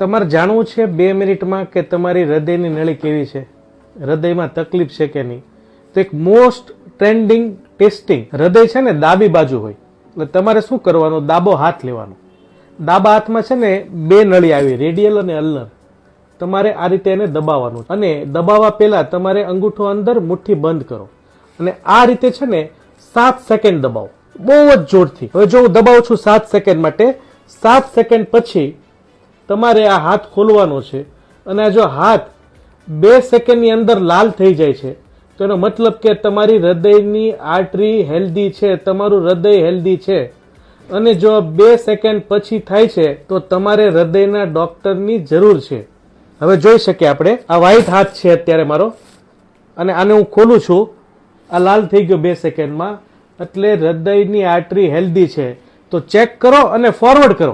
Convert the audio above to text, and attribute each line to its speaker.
Speaker 1: તમારે જાણવું છે 2 મિનિટમાં કે તમારી હૃદયની નળી કેવી છે, હૃદયમાં તકલીફ છે કે નહીં. તો એક મોસ્ટ ટ્રેન્ડિંગ ટેસ્ટિંગ, હૃદય છે ને ડાબી બાજુ હોય એટલે તમારે શું કરવાનું, ડાબો હાથ લેવાનો. ડાબા હાથમાં છે ને 2 નળી આવી, રેડિયલ અને અલ્નર. તમારે આ રીતે એને દબાવવાનું અને દબાવવા પહેલા તમારે અંગૂઠો અંદર, મુઠ્ઠી બંધ કરો અને આ રીતે છે ને 7 સેકન્ડ દબાવો, બહુ જ જોરથી. હવે જો હું દબાવું છું 7 સેકન્ડ માટે, 7 સેકન્ડ પછી તમારે આ હાથ ખોલવાનો છે અને જો હાથ 2 સેકન્ડની અંદર લાલ થઈ જાય છે તો એનો મતલબ કે તમારી હૃદયની આર્ટરી હેલ્ધી છે, તમારું હૃદય હેલ્ધી છે. અને જો 2 સેકન્ડ પછી થાય છે તો તમારે હૃદયના ડોક્ટરની જરૂર છે. હવે જોઈ શકીએ આપણે, આ વ્હાઈટ હાથ છે અત્યારે મારો અને આને હું ખોલું છું, આ લાલ થઈ ગયો 2 સેકન્ડમાં, એટલે હૃદયની આર્ટરી હેલ્ધી છે. તો ચેક કરો અને ફોરવર્ડ કરો.